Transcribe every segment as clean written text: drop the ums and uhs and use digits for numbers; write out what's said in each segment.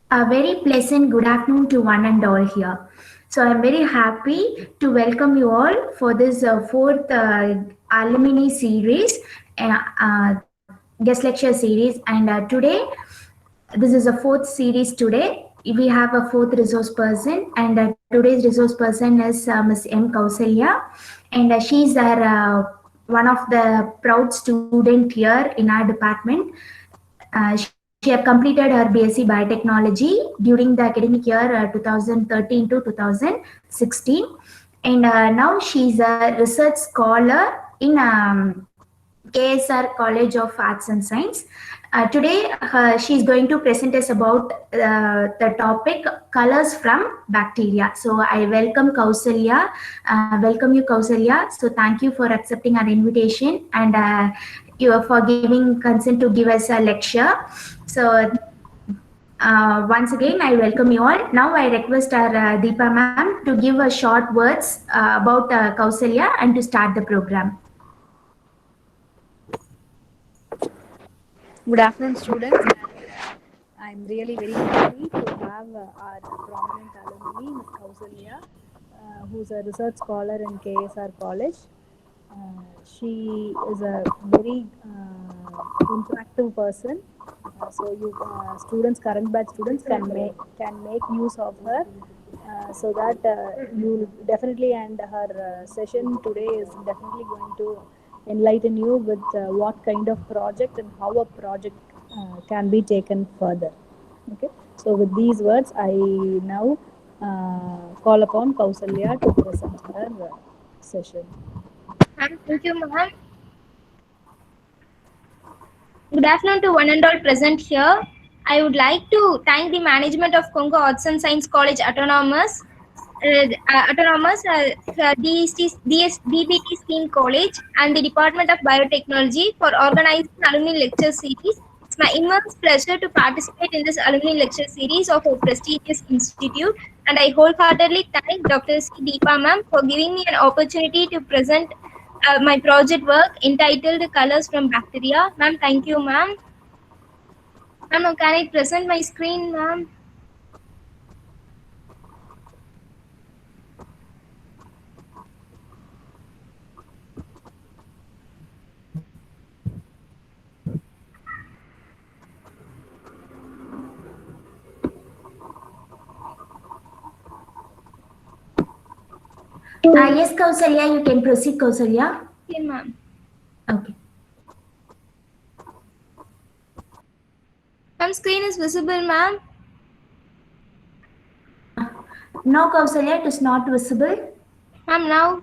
A very pleasant good afternoon to one and all here. So I'm very happy to welcome you all for this fourth alumni series, guest lecture series. And today, this is a fourth series today. We have a fourth resource person, and today's resource person is Ms. M. Kausalya, and she's our one of the proud student here in our department. She have completed her BSc Biotechnology during the academic year 2013 to 2016, and now she's a research scholar in KSR College of Arts and Science. Today, she's going to present us about the topic colors from bacteria. So I welcome Kausalya. Welcome you, Kausalya. So thank you for accepting our invitation and you for giving consent to give us a lecture. So once again, I welcome you all. Now I request our Deepa ma'am to give a short words about Kausalya and to start the program. Good afternoon, students. I'm really very happy to have our prominent alumni, Ms. Kausalya, who's a research scholar in KSR College. She is a very interactive person. So you students, current batch students, can make use of her. So that you definitely, and her session today is definitely going to enlighten you with what kind of project and how a project can be taken further. Okay, so with these words I now call upon Kausalya to present her session. Thank you, ma'am. Good afternoon to one and all present here. I would like to thank the management of Congo Arts and Science College DBT Scheme College and the Department of Biotechnology for organizing alumni lecture series. It's my immense pleasure to participate in this alumni lecture series of a prestigious institute, and I wholeheartedly thank Dr. C. Deepa ma'am for giving me an opportunity to present my project work entitled Colors from Bacteria. Ma'am, thank you, ma'am. Ma'am, now can I present my screen, ma'am? Yes, Kausalya, you can proceed, Kausalya. Okay, ma'am. Okay. Ma'am, screen is visible, ma'am. No, Kausalya, it is not visible. Ma'am, now?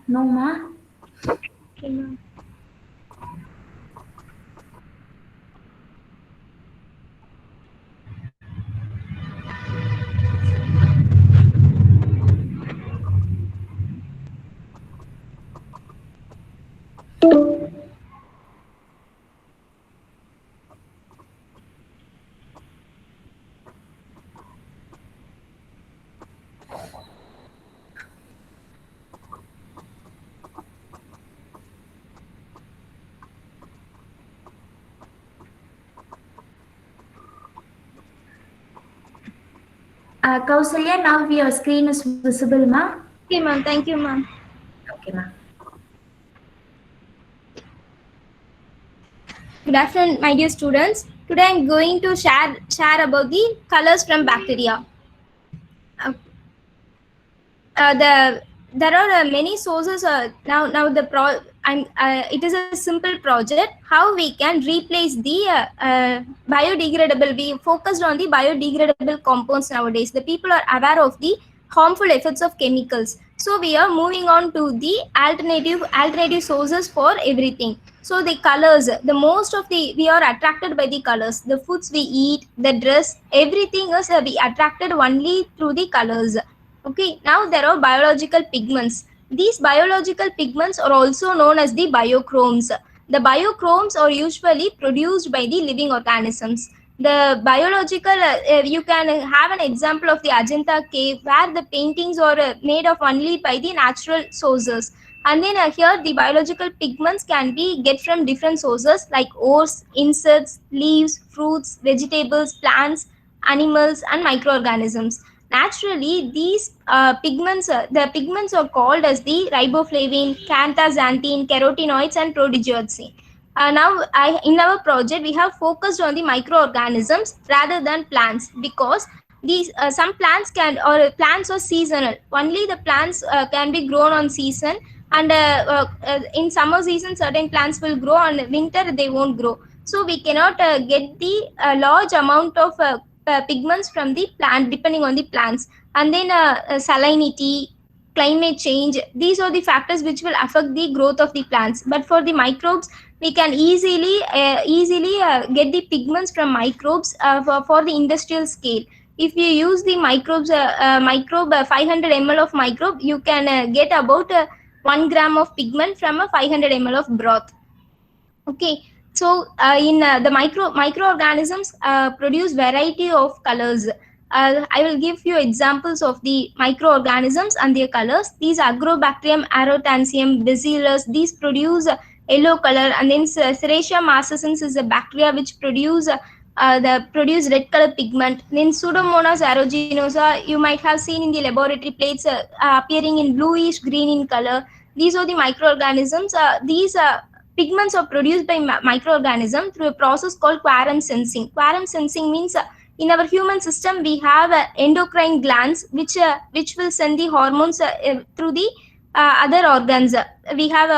No, ma. Okay, ma'am. Kausalya, now your screen is visible, ma. Okay, ma'am. Thank you, ma'am. Okay, ma. Good afternoon, my dear students. Today I'm going to share about the colors from bacteria. There are many sources now it is a simple project how we can replace the biodegradable. We focused on the biodegradable compounds nowadays. The people are aware of the harmful effects of chemicals, so we are moving on to the alternative sources for everything. So the colors, the most of the we are attracted by the colors. The foods we eat, the dress, everything is we attracted only through the colors. Okay, now there are biological pigments. These biological pigments are also known as the biochromes. The biochromes are usually produced by the living organisms. The biological, you can have an example of the Ajanta cave where the paintings are made of only by the natural sources. And then here the biological pigments can be get from different sources like ores, insects, leaves, fruits, vegetables, plants, animals, and microorganisms. Naturally, these the pigments are called as the riboflavin, canthaxanthin, carotenoids, and proteogypsine. In our project, we have focused on the microorganisms rather than plants, because these some plants plants are seasonal. Only the plants can be grown on season, and in summer season certain plants will grow, and winter they won't grow. So we cannot get the large amount of pigments from the plant depending on the plants. And then salinity, climate change, these are the factors which will affect the growth of the plants. But for the microbes, we can easily get the pigments from microbes for the industrial scale. If you use the microbes 500 ml of microbe, you can get about 1 gram of pigment from a 500 ml of broth. Okay, so in the microorganisms produce variety of colors. I will give you examples of the microorganisms and their colors. These Agrobacterium aerotansium bacillus, these produce yellow color. And then Serratia marcescens is a bacteria which produce red color pigment. Then Pseudomonas aeruginosa, you might have seen in the laboratory plates appearing in bluish green in color. These are the microorganisms. These pigments are produced by microorganism through a process called quorum sensing. Quorum sensing means in our human system we have endocrine glands which will send the hormones through the other organs. We have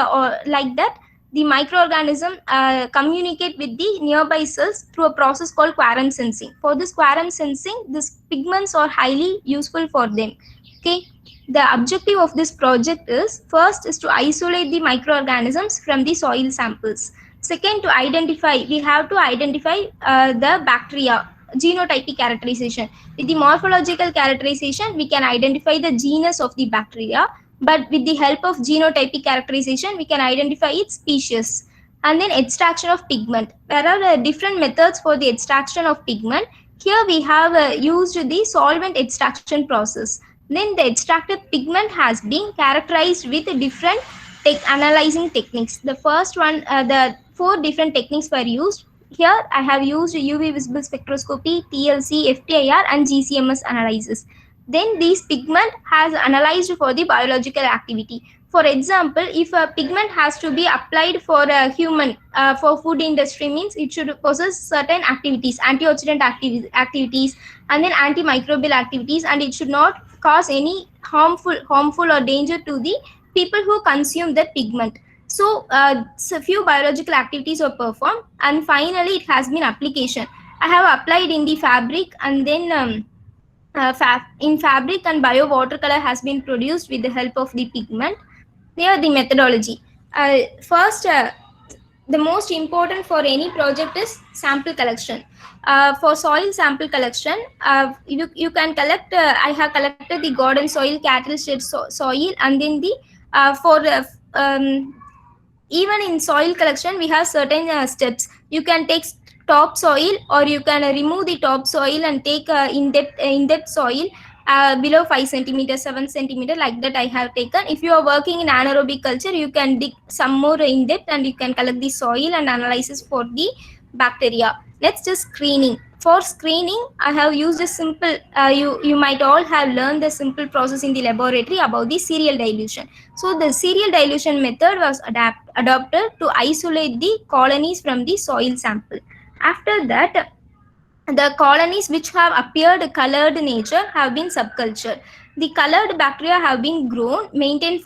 like that. The microorganism communicate with the nearby cells through a process called quorum sensing. For this quorum sensing, these pigments are highly useful for them. Okay. The objective of this project is, first is to isolate the microorganisms from the soil samples. Second, we have to identify the bacteria, genotypic characterization. With the morphological characterization, we can identify the genus of the bacteria, but with the help of genotypic characterization, we can identify its species. And then extraction of pigment. There are different methods for the extraction of pigment. Here we have used the solvent extraction process. Then the extracted pigment has been characterized with different analyzing techniques. The first one, the 4 different techniques were used. Here I have used UV visible spectroscopy, TLC, FTIR, and GCMS analysis. Then these pigment has analyzed for the biological activity. For example, if a pigment has to be applied for a human, for food industry, means it should possess certain activities, antioxidant activities, and then antimicrobial activities, and it should not cause any harmful or danger to the people who consume the pigment. So few biological activities are performed, and finally it has been application. I have applied in the fabric, and then in fabric and bio watercolor has been produced with the help of the pigment. Here the methodology. First, the most important for any project is sample collection. For soil sample collection, you can collect. I have collected the garden soil, cattle shed soil, and then the even in soil collection we have certain steps. You can take top soil, or you can remove the top soil and take in-depth soil below 5 centimeters, 7 centimeters, like that I have taken. If you are working in anaerobic culture, you can dig some more in depth and you can collect the soil and analysis for the bacteria. Let's just screening. For screening, I have used a simple, you might all have learned the simple process in the laboratory about the serial dilution. So the serial dilution method was adopted to isolate the colonies from the soil sample. After that, the colonies which have appeared colored nature have been subcultured. The colored bacteria have been grown, maintained,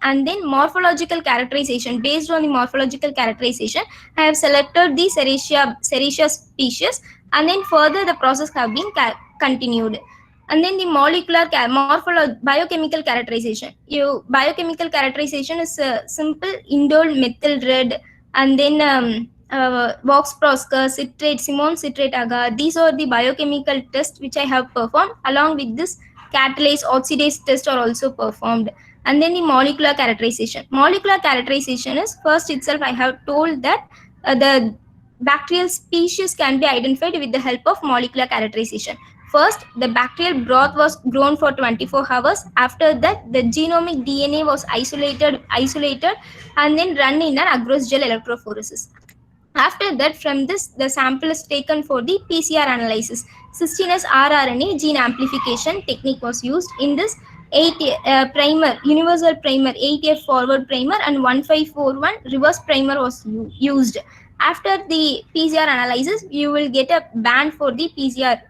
and then morphological characterization. Based on the morphological characterization, I have selected the Serratia species, and then further the process have been continued. And then the biochemical characterization. Biochemical characterization is simple indole methyl red, and then Vox Prosker, citrate, Simon citrate agar. These are the biochemical tests which I have performed. Along with this, catalase, oxidase test are also performed. And then the molecular characterization. Molecular characterization is, first itself I have told that the bacterial species can be identified with the help of molecular characterization. first, the bacterial broth was grown for 24 hours. After that, the genomic DNA was isolated, and then run in an agarose gel electrophoresis. After that, from this, the sample is taken for the PCR analysis. Cysteinous rRNA gene amplification technique was used. In this, 8 primer, universal primer, 8F forward primer and 1541 reverse primer was used. After the PCR analysis, you will get a band for the PCR,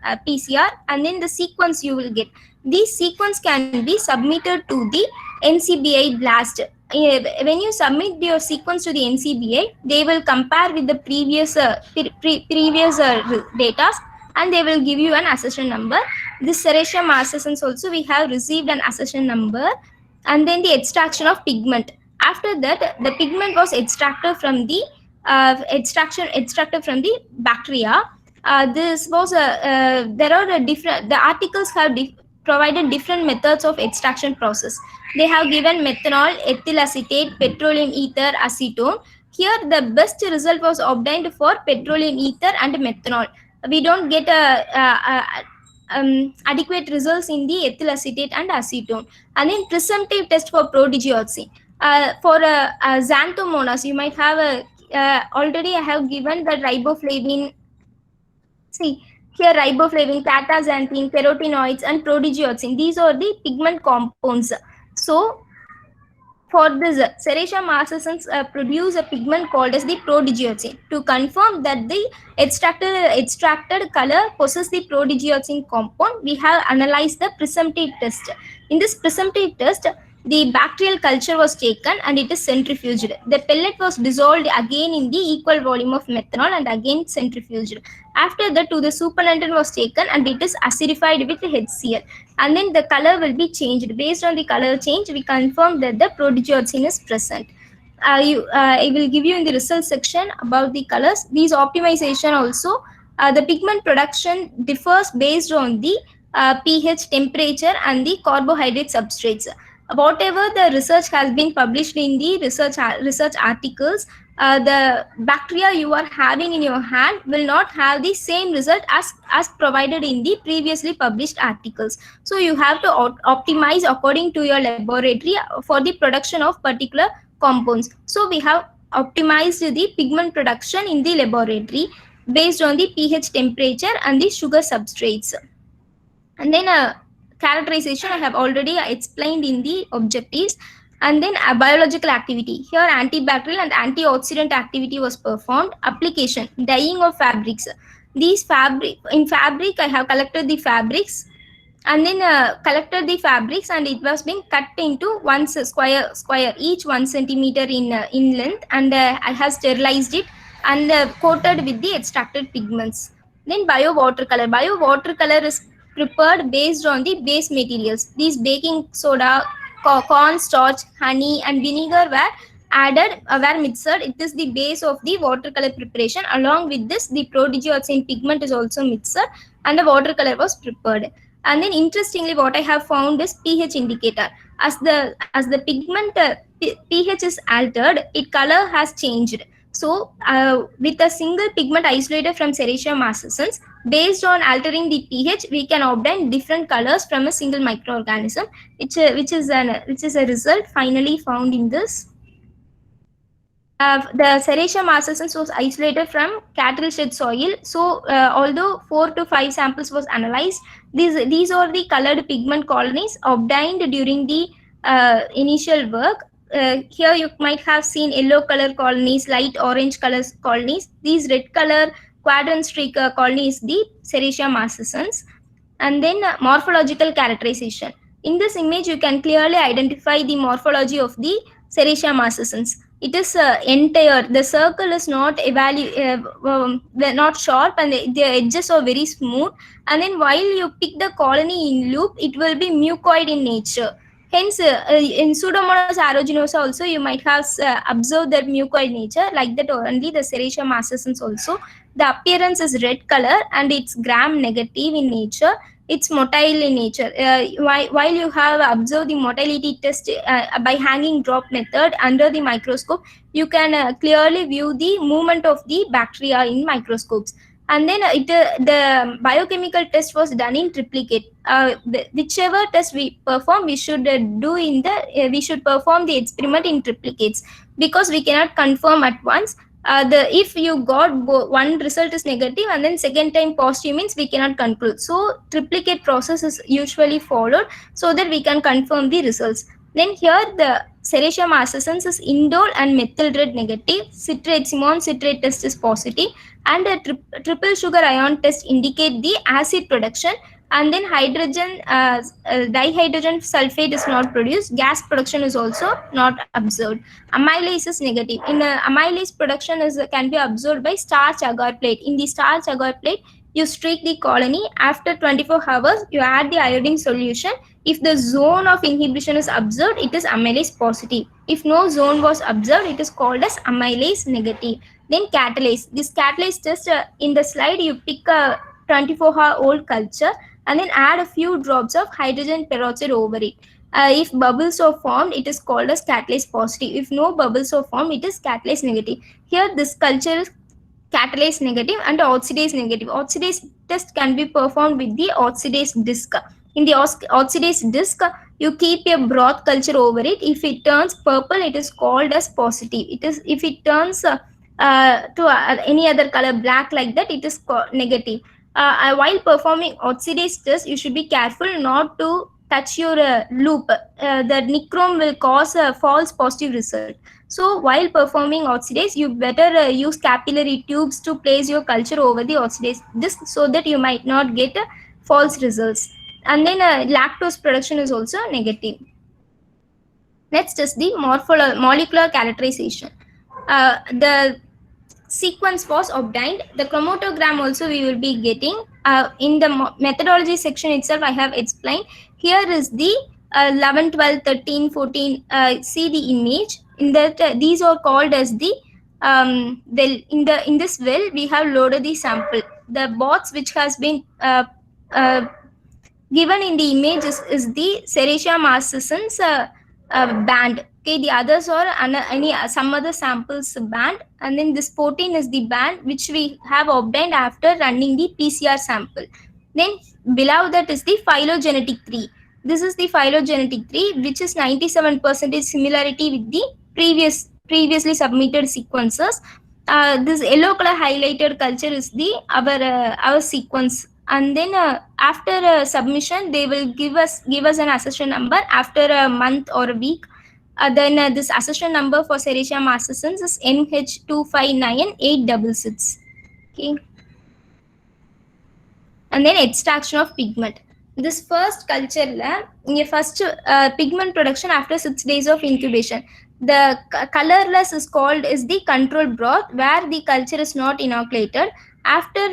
and then the sequence you will get. This sequence can be submitted to the NCBI BLAST. When you submit your sequence to the NCBI, they will compare with the previous data, and they will give you an accession number. This Serratia marcescens also we have received an accession number, and then the extraction of pigment. After that, the pigment was extracted from the bacteria. This was there are different. The articles have provided different methods of extraction process. They have given methanol, ethyl acetate, petroleum ether, acetone. Here, the best result was obtained for petroleum ether and methanol. We don't get adequate results in the ethyl acetate and acetone. And then presumptive test for proteogeosin. For Xanthomonas, you might have already I have given the riboflavin. See, here riboflavin, cataxanthin, carotenoids, and proteogeosin. These are the pigment compounds. So, for this, Serratia marcescens produce a pigment called as the proteogeosin. To confirm that the extracted color possesses the proteogeosin compound, we have analyzed the presumptive test. In this presumptive test, the bacterial culture was taken and it is centrifuged. The pellet was dissolved again in the equal volume of methanol and again centrifuged. After that, the supernatant was taken and it is acidified with HCl. And then the color will be changed. Based on the color change, we confirm that the proteogeosin is present. I will give you in the result section about the colors. These optimization also, the pigment production differs based on the pH, temperature, and the carbohydrate substrates. Whatever the research has been published in the research articles, the bacteria you are having in your hand will not have the same result as provided in the previously published articles. So you have to optimize according to your laboratory for the production of particular compounds. So we have optimized the pigment production in the laboratory based on the pH, temperature, and the sugar substrates. And then characterization I have already explained in the objectives. And then biological activity. Here antibacterial and antioxidant activity was performed. Application, dyeing of fabrics. In fabric I have collected the fabrics and then collected the fabrics, and it was being cut into one square, each 1 centimeter in length, and I have sterilized it and coated with the extracted pigments. Then bio watercolor is prepared based on the base materials. These baking soda, corn starch, honey, and vinegar were added, were mixed. It is the base of the watercolor preparation. Along with this, the proteogeosin pigment is also mixed, and the watercolor was prepared. And then interestingly, what I have found is pH indicator. As the pigment pH is altered, its color has changed. So, with a single pigment isolated from Serratia marcescens, based on altering the pH, we can obtain different colors from a single microorganism, which is a result finally found in this. The Serratia marcescens was isolated from cattle shed soil. So, although 4 to 5 samples was analyzed, these are the colored pigment colonies obtained during the initial work. Here you might have seen yellow color colonies, light orange color colonies. These red color quadrant streak colony is the Serratia marcescens. And then morphological characterization. In this image, you can clearly identify the morphology of the Serratia marcescens. It is entire. The circle is not not sharp, and the edges are very smooth. And then while you pick the colony in loop, it will be mucoid in nature. Hence, in Pseudomonas aeruginosa also, you might have observed that mucoid nature. Like that, only the Serratia marcescens also. The appearance is red color and it's gram negative in nature. It's motile in nature. While you have observed the motility test by hanging drop method under the microscope, you can clearly view the movement of the bacteria in microscopes. and then the biochemical test was done in triplicate. Whichever test we perform, we should we should perform the experiment in triplicates, because we cannot confirm at once. If you got one result is negative and then second time positive, means we cannot conclude. So triplicate process is usually followed so that we can confirm the results. Then here the Serratia marcescens is indole and methyl red negative. Citrate, Simon citrate test is positive, and a triple sugar ion test indicate the acid production. And then hydrogen dihydrogen sulfate is not produced. Gas production is also not observed. Amylase is negative. In amylase production can be observed by starch agar plate. In the starch agar plate, you streak the colony. After 24 hours, you add the iodine solution. If the zone of inhibition is observed, it is amylase positive. If no zone was observed, it is called as amylase negative. Then catalase. This catalase test, in the slide, you pick a 24-hour-old culture and then add a few drops of hydrogen peroxide over it. If bubbles are formed, it is called as catalase positive. If no bubbles are formed, it is catalase negative. Here, this culture is catalase negative and oxidase negative. Oxidase test can be performed with the oxidase disc. In the oxidase disc, you keep a broth culture over it. If it turns purple, it is called as positive. If it turns to any other color, black like that, it is negative. While performing oxidase test, you should be careful not to touch your loop. The nichrome will cause a false positive result. So while performing oxidase, you better use capillary tubes to place your culture over the oxidase disc so that you might not get false results. And then lactose production is also negative. Next is the molecular characterization. The sequence was obtained. The chromatogram also we will be getting. In the methodology section itself, I have explained. Here is the 11, 12, 13, 14. See the image. In that, these are called as the in this well we have loaded the sample. The box which has been given in the image is the Serratia marcescens band. Okay, the others are some other samples band, and then this 14 is the band which we have obtained after running the PCR sample. Then below that is the phylogenetic tree. This is the phylogenetic tree, which is 97% similarity with the previously submitted sequences. This yellow color highlighted culture is the our sequence. And then after submission, they will give us an accession number after a month or a week. Then this accession number for Serratia marcescens is NH259866. Okay. And then extraction of pigment. This first culture first pigment production after 6 days of incubation. The colorless is called is the control broth, where the culture is not inoculated. After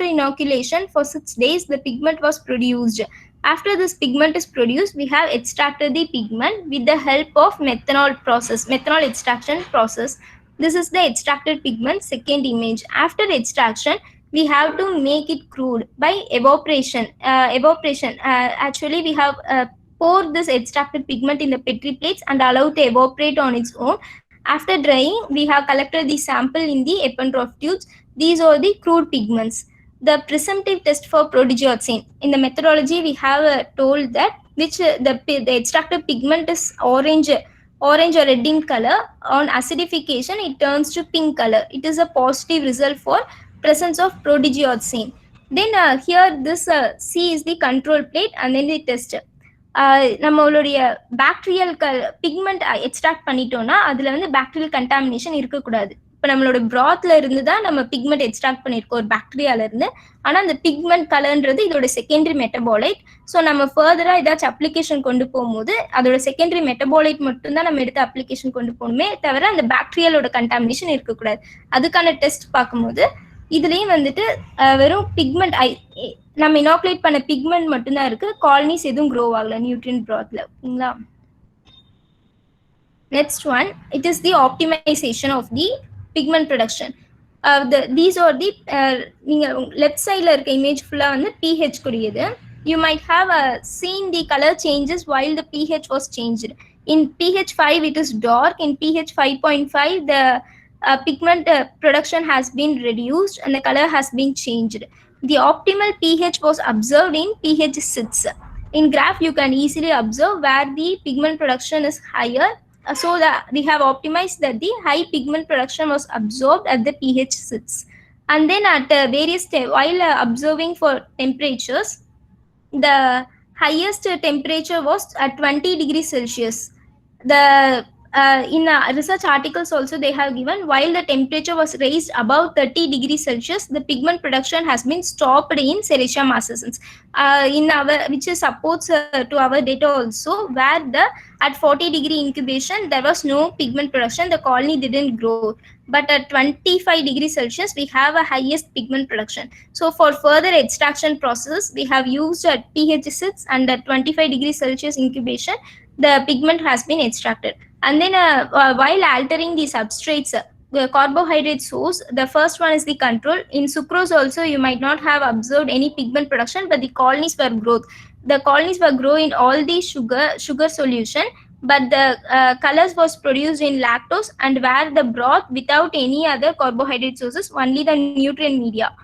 inoculation for 6 days, the pigment was produced. After this pigment is produced, we have extracted the pigment with the help of methanol extraction process. This is the extracted pigment, second image. After extraction, we have to make it crude by evaporation. Actually, we have poured this extracted pigment in the Petri plates and allowed to evaporate on its own. After drying, we have collected the sample in the Eppendorf tubes. These are the crude pigments. The presumptive test for proteoxane. In the methodology, we have told that which the extracted pigment is orange or red in color. On acidification, it turns to pink color. It is a positive result for presence of proteoxane. Then here this C is the control plate and then the test. நம்மளுடைய bacterial pigment extract பண்ணிட்டோம்னா அதுல வந்து bacterial contamination இருக்கக்கூடாது. இப்போ நம்மளோட பிராத்ல இருந்து தான் நம்ம பிக்மெண்ட் எக்ஸ்ட்ராக்ட் பண்ணியிருக்கோம் ஒரு பாக்டீரியால இருந்து. ஆனா அந்த பிக்மெண்ட் கலர்ன்றது இதோட செகண்டரி மெட்டபாலைட். ஸோ நம்ம ஃபர்தரா ஏதாச்சும் அப்ளிகேஷன் கொண்டு போகும்போது அதோட செகண்டரி மெட்டபாலைட் மட்டும் தான் நம்ம எடுத்து அப்ளிகேஷன் கொண்டு போகணுமே தவிர அந்த பாக்டீரியலோட கண்டாமினேஷன் இருக்கக்கூடாது. அதுக்கான டெஸ்ட் பார்க்கும்போது இதுலயும் வந்துட்டு வெறும் பிக்மெண்ட் நம்ம இனாகுலேட் பண்ண பிக்மெண்ட் மட்டும்தான் இருக்கு. காலனிஸ் எதுவும் க்ரோ ஆகல நியூட்ரியன்ட் பிராத்ல. ஓகேங்களா? Next one, it is the optimization of the pigment production. These are the நீங்க லெஃப்ட் சைட்ல இருக்க இமேஜ் ஃபுல்லா வந்து pH குறியது. You might have seen the color changes while the pH was changed. In pH 5 it is dark. In pH 5.5 pigment production has been reduced and the color has been changed. The optimal pH was observed in pH 6. In graph, you can easily observe where the pigment production is higher. So that we have optimized that the high pigment production was absorbed at the pH 6. And then at various while observing for temperatures, the highest temperature was at 20 degrees Celsius. The in research articles also they have given, while the temperature was raised above 30 degrees Celsius, the pigment production has been stopped in Serratia marcescens. In our which supports to our data also, where the at 40-degree incubation there was no pigment production, the colony didn't grow. But at 25 degrees Celsius we have a highest pigment production. So for further extraction process, we have used at pH 6 and at 25 degrees Celsius incubation, the pigment has been extracted. And then while altering the substrates, the carbohydrate source, the first one is the control. In sucrose also, you might not have observed any pigment production, but the colonies were growth. The colonies were growing in all the sugar solution, but the colors was produced in lactose and where the broth without any other carbohydrate sources, only the nutrient media.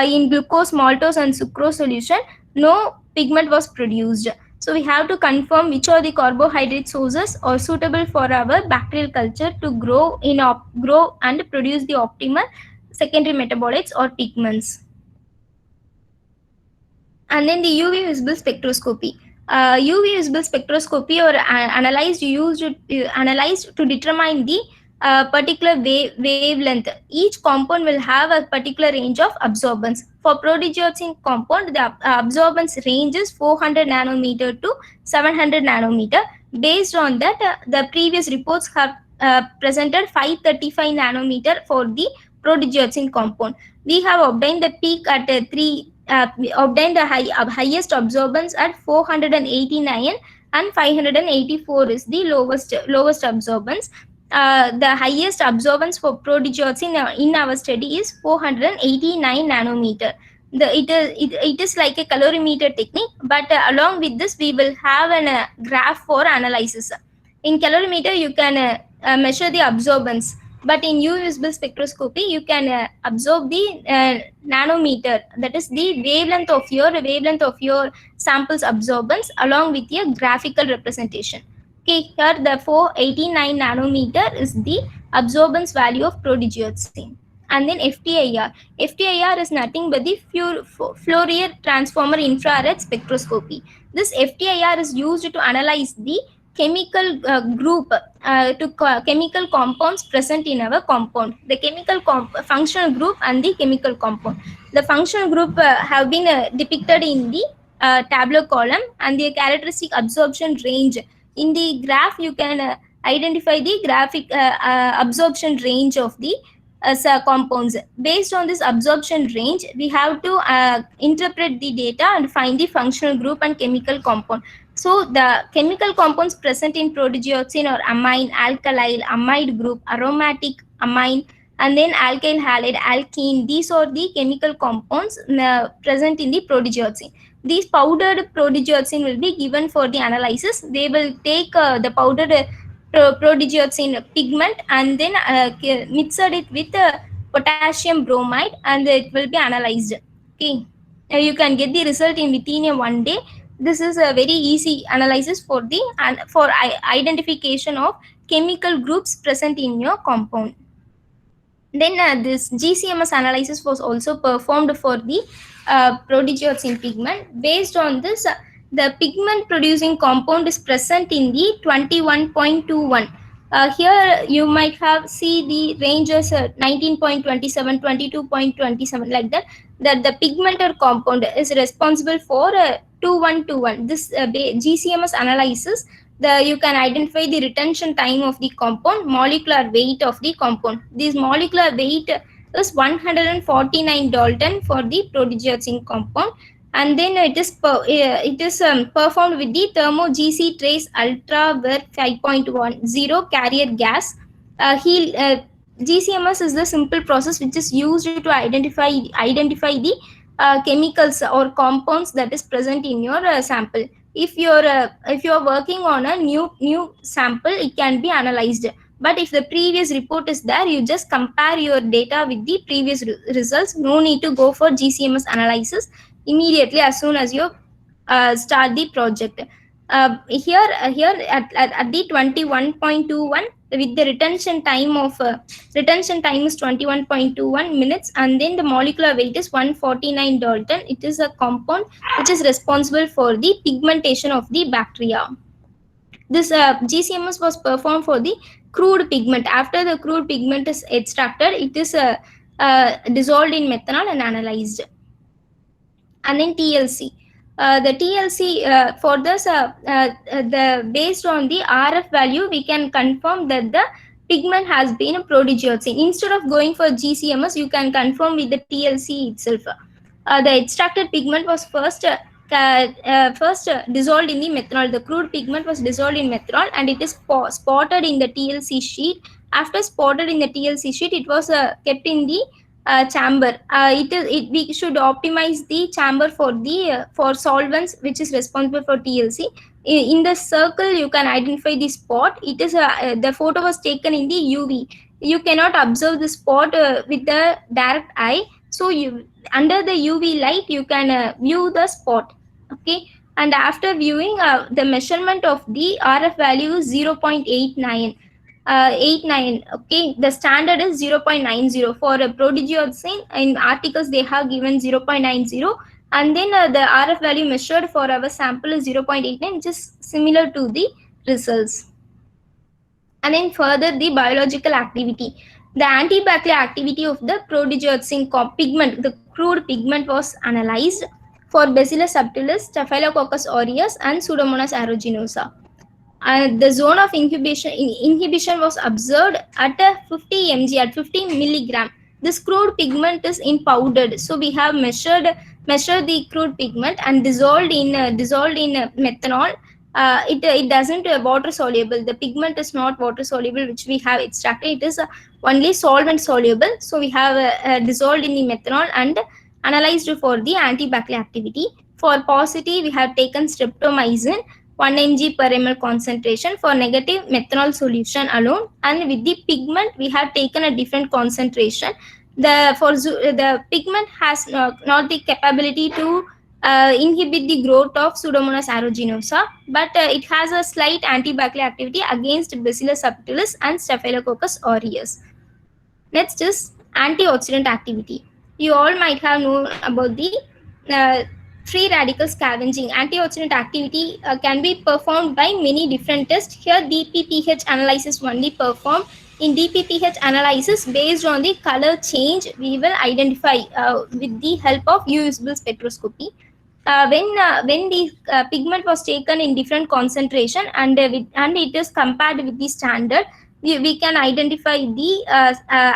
In glucose, maltose and sucrose solution, no pigment was produced. So we have to confirm which are the carbohydrate sources are suitable for our bacterial culture to grow and produce the optimal secondary metabolites or pigments. And then the UV visible spectroscopy. UV visible spectroscopy or analyzed to determine the particular wavelength. Each compound will have a particular range of absorbance. For proteogen compound, the absorbance range is 400 nanometer to 700 nanometer. Based on that, the previous reports have presented 535 nanometer for the proteogen compound. We have obtained the peak at obtained the highest absorbance at 489 and 584 is the lowest absorbance. The highest absorbance for proteogen in our study is 489 nanometer. It is like a calorimeter technique, but along with this we will have a graph for analysis. In calorimeter you can measure the absorbance, but in UV visible spectroscopy you can absorb the nanometer, that is the wavelength of your sample's absorbance along with your graphical representation. Okay, here the 489 nanometer is the absorbance value of proteogen. And then FTIR. FTIR is nothing but the Fourier transformer infrared spectroscopy. This FTIR is used to analyze the chemical group chemical compounds present in our compound. The chemical functional group and the chemical compound. The functional group have been depicted in the tabular column and the characteristic absorption range. In the graph, you can identify the graphic absorption range of the compounds. Based on this absorption range, we have to interpret the data and find the functional group and chemical compound. So the chemical compounds present in proteogen or amine, alkyl, amide group, aromatic, amine, and then alkyl halide, alkene. These are the chemical compounds present in the proteogen. These powdered proteogen will be given for the analysis. They will take the powdered proteogen pigment and then mix it with potassium bromide and it will be analyzed. Okay, you can get the result in within one day. This is a very easy analysis for the identification of chemical groups present in your compound. Then this GCMS analysis was also performed for the proteogen pigment. Based on this, the pigment producing compound is present in the 21.21. Here you might have see the ranges 19.27, 22.27 like that. That the pigmented compound is responsible for 2121. This GCMS analysis, you can identify the retention time of the compound, molecular weight of the compound. This molecular weight is 149 Dalton for the proteogen compound, and then it is performed with the thermo GC trace ultra ver 5.10 carrier gas. GCMS is the simple process which is used to identify the chemicals or compounds that is present in your sample. If you're working on a new sample, it can be analyzed. But if the previous report is there, you just compare your data with the previous results. No need to go for GCMS analysis immediately as soon as you start the project. Here at the 21.21, with the retention time is 21.21 minutes, and then the molecular weight is 149 Dalton. It is a compound which is responsible for the pigmentation of the bacteria. This GCMS was performed for the crude pigment. After the crude pigment is extracted, it is dissolved in methanol and analyzed. And then TLC. The TLC for this, based on the RF value, we can confirm that the pigment has been proteogenetic. Instead of going for GCMS, you can confirm with the TLC itself. The extracted pigment was first dissolved in the methanol. The crude pigment was dissolved in methanol, and it is spotted in the TLC sheet. After spotted in the TLC sheet, it was kept in the chamber. We should optimize the chamber for solvents, which is responsible for TLC. In the circle, you can identify the spot. It is the photo was taken in the UV. You cannot observe the spot with the direct eye. So under the UV light, you can view the spot. Okay, and after viewing, the measurement of the RF value is 0.89. 89. Okay, the standard is 0.90 for a proteogenesis. In articles they have given 0.90, and then the RF value measured for our sample is 0.89, which is similar to the results. And then further, the biological activity. The antibacterial activity of the proteogenesis pigment, the crude pigment, was analyzed for Bacillus subtilis, Staphylococcus aureus, and Pseudomonas aeruginosa. The zone of inhibition was observed at 50 mg, at 50 milligram. This crude pigment is in powdered, so we have measured the crude pigment and dissolved in methanol. It doesn't water soluble. The pigment is not water soluble, which we have extracted. It is only solvent soluble, so we have dissolved in the methanol and analyzed for the antibacterial activity. For positive, we have taken streptomycin 1 mg per ml concentration. For negative, methanol solution alone, and with the pigment we have taken a different concentration. The pigment has not the capability to inhibit the growth of Pseudomonas aeruginosa, but it has a slight antibacterial activity against Bacillus subtilis and Staphylococcus aureus. Next is antioxidant activity. You all might have known about the free radical scavenging. Antioxidant activity can be performed by many different tests. Here DPPH analysis only performed. In DPPH analysis, based on the color change, we will identify with the help of visible spectroscopy. When the pigment was taken in different concentration and it is compared with the standard, we can identify the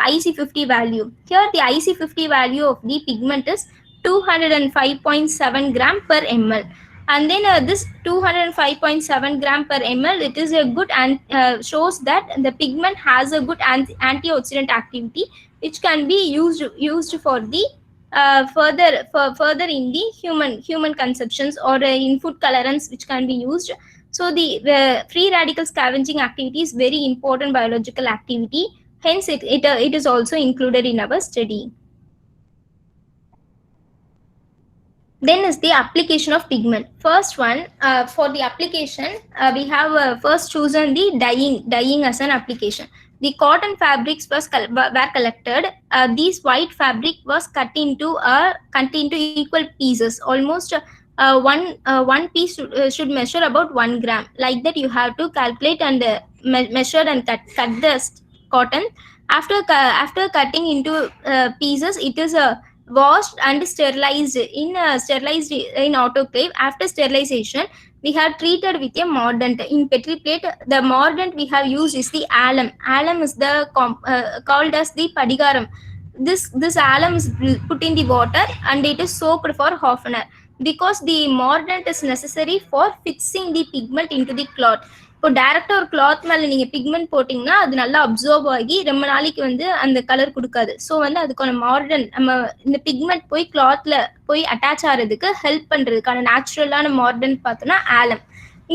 IC50 value. Here the IC50 value of the pigment is 205.7 gram per ml, and then this 205.7 gram per ml, it is a good and shows that the pigment has a good antioxidant activity, which can be used for the further in the human consumptions or in food colorants, which can be used. So the free radical scavenging activity is very important biological activity, hence it is also included in our study. Then is the application of pigment. First one, for the application, we have first chosen the dyeing as an application. The cotton fabrics were collected. These white fabric was cut into equal pieces. Almost one piece should measure about 1 gram. Like that, you have to calculate and measure and cut the cotton. After cutting into pieces, it is washed and sterilized in autoclave. After sterilization, we have treated with a mordant in petri plate. The mordant we have used is the alum. Alum is the called as the padigaram. This alum is put in the water and it is soaked for half an hour, because the mordant is necessary for fixing the pigment into the cloth. இப்போ டைரக்டா ஒரு cloth மேல நீங்க pigment போட்டீங்கன்னா அது நல்லா observe ஆகி ரொம்ப நாளைக்கு அந்த கலர் கொடுக்காது. ஸோ அதுக்கான மாடர்ன் நம்ம இந்த பிக்மெண்ட் போய் கிளாத்ல போய் அட்டாச் ஆகிறதுக்கு ஹெல்ப் பண்றதுக்கான நேச்சுரலான மாடர்ன் பார்த்தோம்னா ஆலம்.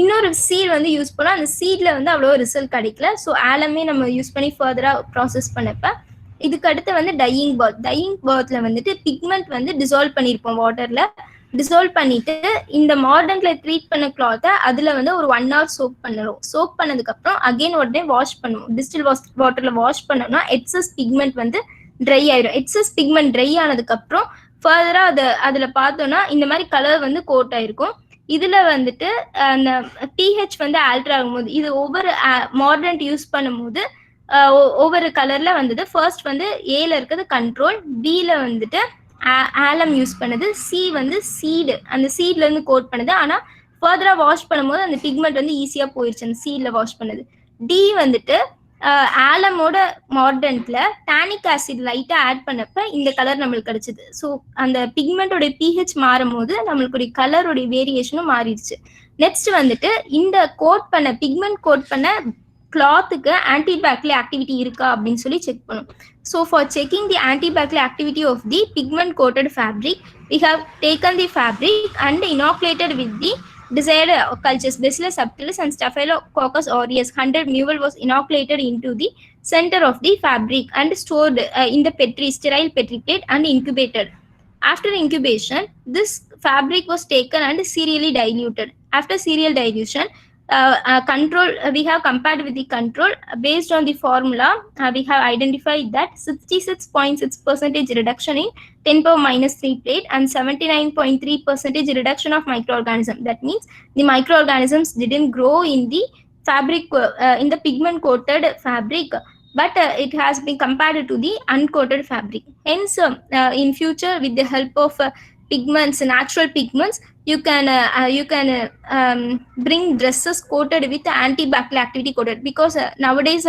இன்னொரு சீட் வந்து யூஸ் பண்ணோம். அந்த சீட்ல வந்து அவ்வளோ ரிசல்ட் கிடைக்கல. ஸோ ஆலமே நம்ம யூஸ் பண்ணி ஃபர்தராக ப்ராசஸ் பண்ணப்ப இதுக்கு அடுத்து வந்து டையிங் பாத். டையிங் பாத்ல வந்துட்டு பிக்மெண்ட் வந்து டிசால்வ் பண்ணியிருப்போம் வாட்டர்ல. டிசால்வ் பண்ணிட்டு இந்த மார்டன்ல ட்ரீட் பண்ண கிளாத்தை அதுல வந்து ஒரு 1 hour சோப் பண்ணுறோம். சோப் பண்ணதுக்கு அப்புறம் அகைன் உடனே வாஷ் பண்ணுவோம். டிஸ்டில் வாட்டர்ல வாஷ் பண்ணோம்னா எக்ஸஸ் பிக்மெண்ட் வந்து ட்ரை ஆயிடும். எக்ஸஸ் பிக்மெண்ட் ட்ரை ஆனதுக்கு அப்புறம் ஃபர்தரா அதுல பார்த்தோம்னா இந்த மாதிரி கலர் வந்து கோட் ஆயிருக்கும். இதுல வந்துட்டு அந்த பிஹெச் வந்து ஆல்டர் ஆகும்போது இது ஒவ்வொரு மார்டன்ட் யூஸ் பண்ணும்போது ஒவ்வொரு கலர்ல வந்தது. ஃபர்ஸ்ட் வந்து ஏல இருக்கிறது கண்ட்ரோல், பில வந்துட்டு ஆலம் யூஸ் பண்ணுது, சி வந்து சீடு, அந்த சீட்ல இருந்து கோட் பண்ணுது. ஆனா ஃபர்தரா வாஷ் பண்ணும்போது அந்த பிக்மெண்ட் வந்து ஈஸியா போயிருச்சு அந்த சீட்ல வாஷ் பண்ணது. டி வந்துட்டு ஆலமோட மார்டன்ட்ல டானிக் ஆசிட் லைட்டா ஆட் பண்ணப்ப இந்த கலர் நம்மளுக்கு கிடைச்சது. ஸோ அந்த பிக்மெண்டோட பிஹெச் மாறும் போது நம்மளுடைய கலருடைய வேரியேஷனும் மாறிடுச்சு. நெக்ஸ்ட் வந்துட்டு இந்த கோட் பண்ண பிக்மெண்ட் கோட் பண்ண கிளாத்துக்கு ஆன்டிபாக்டீரியல் ஆக்டிவிட்டி இருக்கா அப்படின்னு சொல்லி செக் பண்ணும். So for checking the antibacterial activity of the pigment coated fabric we have taken the fabric and inoculated with the desired cultures. Bacillus subtilis and Staphylococcus aureus 100 ml was inoculated into the center of the fabric and stored in the sterile petri plate and incubated. After incubation, this fabric was taken and serially diluted. After serial dilution, control we have compared with the control. Based on the formula, we have identified that 66.6% reduction in 10⁻³ plate and 79.3% reduction of microorganisms. That means the microorganisms didn't grow in the fabric, in the pigment coated fabric, but it has been compared to the uncoated fabric. Hence, in future, with the help of pigments, natural pigments, you can bring dresses coated with antibacterial activity coated, because nowadays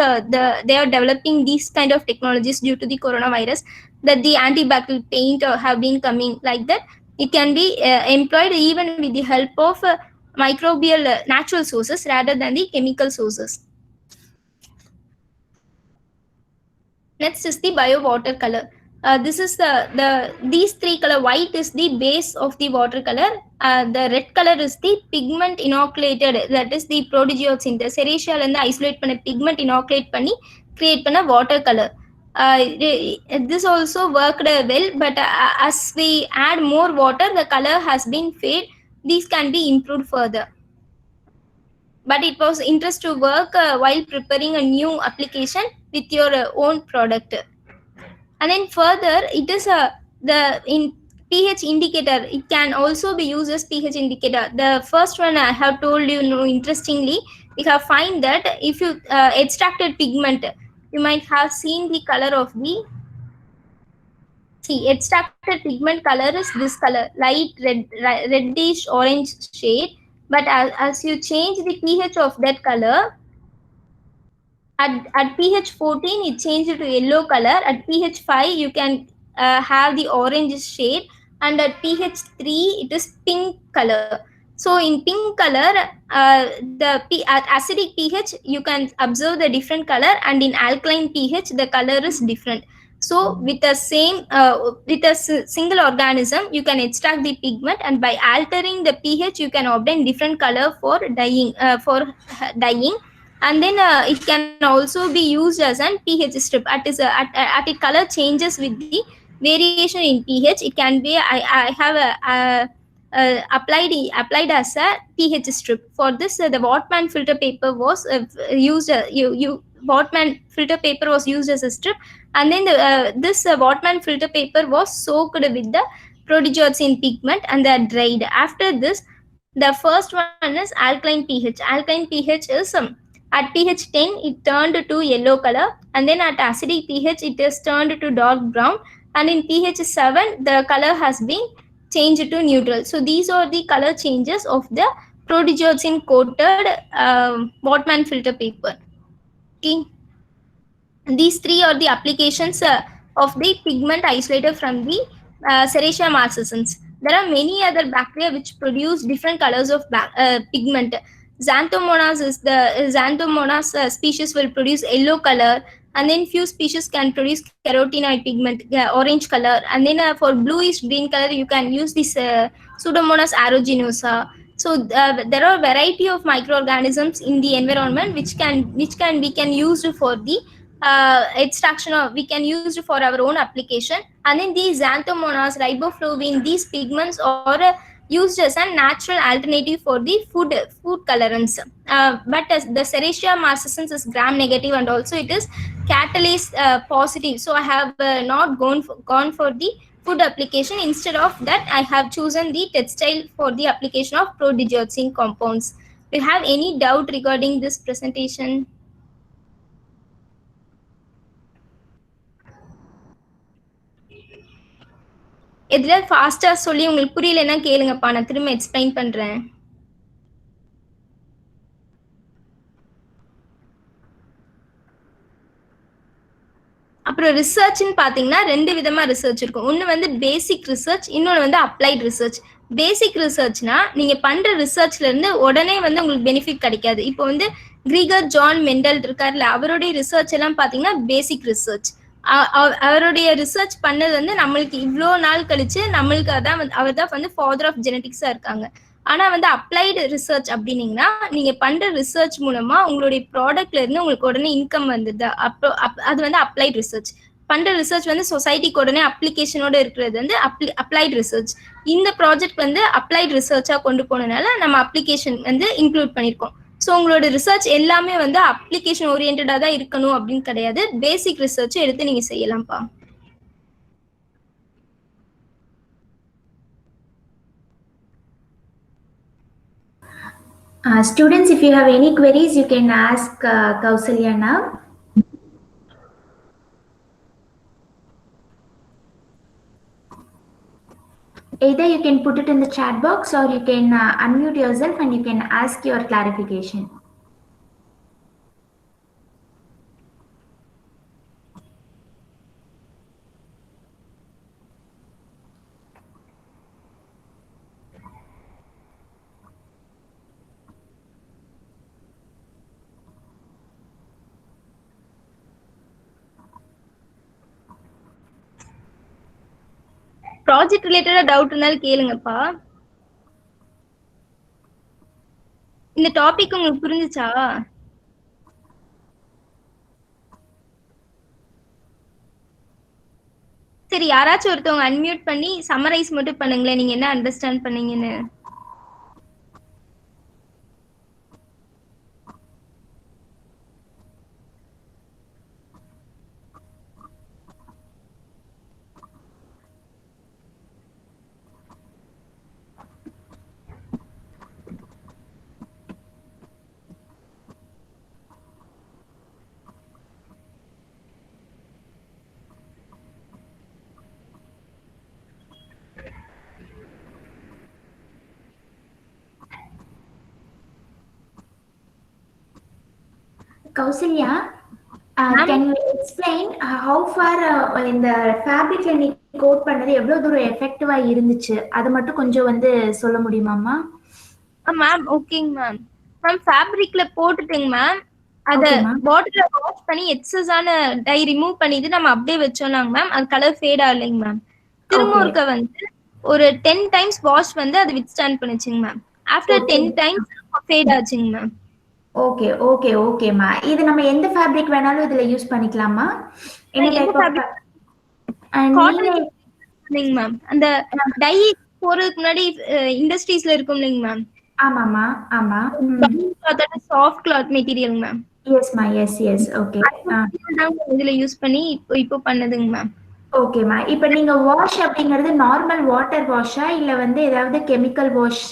they are developing these kind of technologies due to the coronavirus, that the antibacterial paint have been coming like that. It can be employed even with the help of microbial natural sources rather than the chemical sources. Next is the bio watercolor. This is these three color. White is the base of the watercolor. The red color is the pigment inoculated, that is the proteozoa in the Serratia and isolate panna pigment inoculate panni create panna watercolor. This also worked well, but as we add more water, the color has been fade. These can be improved further. But it was interest to work while preparing a new application with your own product. And then further, it is in pH indicator. It can also be used as pH indicator. The first one I have told you, interestingly, we have find that if you extracted pigment, you might have seen the color of the extracted pigment color is this color, light red, reddish orange shade. But as you change the pH of that color, at pH 14 it changed to yellow color. At pH 5 you can have the orange shade, and at pH 3 it is pink color. So in pink color, at acidic pH you can observe the different color, and in alkaline pH the color is different. So with the same with a single organism you can extract the pigment, and by altering the pH you can obtain different color for dyeing. And then it can also be used as an pH strip. At a color changes with the variation in pH. It can be I have applied as a pH strip. For this, the Wortmann filter paper was used. Wortmann filter paper was used as a strip, and then this Wortmann filter paper was soaked with the proteozoa pigment and they are dried. After this, the first one is alkaline pH. Alkaline pH is at pH 10 it turned to yellow color, and then at acidic pH it is turned to dark brown, and in pH 7 the color has been changed to neutral. So these are the color changes of the proteozoa coated Wortmann filter paper. Okay. These three are the applications of the pigment isolated from the Serratia marcescens. There are many other bacteria which produce different colors of pigment. Xanthomonas species will produce yellow color, and then few species can produce carotenoid pigment, orange color, and then for bluish green color you can use this Pseudomonas aeruginosa. So there are variety of microorganisms in the environment which we can use for the extraction of, we can use for our own application. And then these xanthomonas, riboflavin, these pigments are used as a natural alternative for the food colorants. But as the Serratia marcescens is gram negative and also it is catalase positive, so I have not gone for the food application. Instead of that, I have chosen the textile for the application of prodigiocin compounds. Do you have any doubt regarding this presentation? எதுல ஃபாஸ்டா சொல்லி உங்களுக்கு புரியலன்னா கேளுங்கப்பா, நான் திரும்ப explain பண்றேன். அப்புறம் ரிசர்ச்னு பாத்தீங்கன்னா ரெண்டு விதமா ரிசர்ச் இருக்கும். ஒன்னு வந்து பேசிக் ரிசர்ச், இன்னொன்னு வந்து அப்ளைட் ரிசர்ச். பேசிக் ரிசர்ச்னா நீங்க பண்ற ரிசர்ச்ல இருந்து உடனே வந்து உங்களுக்கு பெனிஃபிட் கிடைக்காது. இப்போ வந்து கிரீகர் ஜான் மெண்டல் இருக்காருல்ல, அவருடைய ரிசர்ச் எல்லாம் பாத்தீங்கன்னா பேசிக் ரிசர்ச். அவருடைய ரிசர்ச் பண்ணது வந்து நம்மளுக்கு இவ்வளோ நாள் கழிச்சு நம்மளுக்கு அதான் அவர் தான் வந்து ஃபாதர் ஆஃப் ஜெனடிக்ஸா இருக்காங்க. ஆனா வந்து அப்ளைடு ரிசர்ச் அப்படின்னீங்கன்னா நீங்க பண்ற ரிசர்ச் மூலமா உங்களுடைய ப்ராடக்ட்ல இருந்து உங்களுக்கு உடனே இன்கம் வந்துடுது. அப்போ அது வந்து அப்ளைட் ரிசர்ச். பண்ற ரிசர்ச் வந்து சொசைட்டிக்கு உடனே அப்ளிகேஷனோட இருக்கிறது வந்து அப்ளைட் ரிசர்ச். இந்த ப்ராஜெக்ட் வந்து அப்ளைட் ரிசர்ச்சா கொண்டு போனதுனால நம்ம அப்ளிகேஷன் வந்து இன்க்ளூட் பண்ணியிருக்கோம். ஸோ உங்களோட ரிசர்ச் எல்லாமே வந்து அப்ளிகேஷன் ஓரியன்டா தான் இருக்கணும் அப்படின்னு கிடையாது. பேசிக் ரிசர்ச் எடுத்து நீங்க செய்யலாம்ப்பா. Students, if you have any queries, you can ask Kausalya now. Either you can put it in the chat box or you can unmute yourself and you can ask your clarification. Project ரிலேட்டடா doubt இருந்தாலும் கேளுங்கப்பா. இந்த topic உங்களுக்கு புரிஞ்சுச்சா? சரி, யாராச்சும் ஒருத்தவங்க unmute பண்ணி summarise மட்டும் பண்ணுங்களேன், நீங்க என்ன அண்டர்ஸ்டாண்ட் பண்ணீங்கன்னு. Kausalya, can you explain how far in the fabric நீ கோட் பண்ணது எவ்வளவு தூரம் எஃபெக்டிவா இருந்துச்சு, அது மட்டும் கொஞ்சம் வந்து சொல்ல முடியுமாமா? மேம் ஓகேங்க மேம். மேம் ஃபேப்ரிக்ல போட்டுட்டேங்க மேம். அத பாட்டில்ல வாஷ் பண்ணி எக்ஸஸான டை ரிமூவ் பண்ணிட்டு நம்ம அப்படியே வச்சோம்னாங்க மேம், அது கலர் ஃபேட் ஆகலைங்க மேம். திரும்ப ஒருக்க வந்து ஒரு 10 டைம்ஸ் வாஷ் வந்து அது வித்ஸ்டாண்ட் பண்ணுச்சுங்க மேம். ஆஃப்டர் 10 டைம்ஸ் ஃபேட் ஆச்சுங்க மேம். ஓகே ஓகே ஓகேமா. இது நம்ம எந்த ஃபேப்ரிக் வேணாலும் இதுல யூஸ் பண்ணிக்கலாமா? என்ன டைப் ஆஃப் காட்டன் மேம்? அந்த டை போறதுக்கு முன்னாடி இண்டஸ்ட்ரீஸ்ல இருக்கும் இல்லைங்க மேம். ஆமாமா ஆமா. அதோட சாஃப்ட் கிளாத் மெட்டீரியல் மேம். எஸ்மா எஸ் எஸ் ஓகே. இதுல யூஸ் பண்ணி இப்போ பண்ணதுங்க மேம். ஓகேமா. இப்போ நீங்க வாஷ் அப்படிங்கிறது நார்மல் வாட்டர் வாஷா இல்ல வந்து ஏதாவது கெமிக்கல் வாஷ்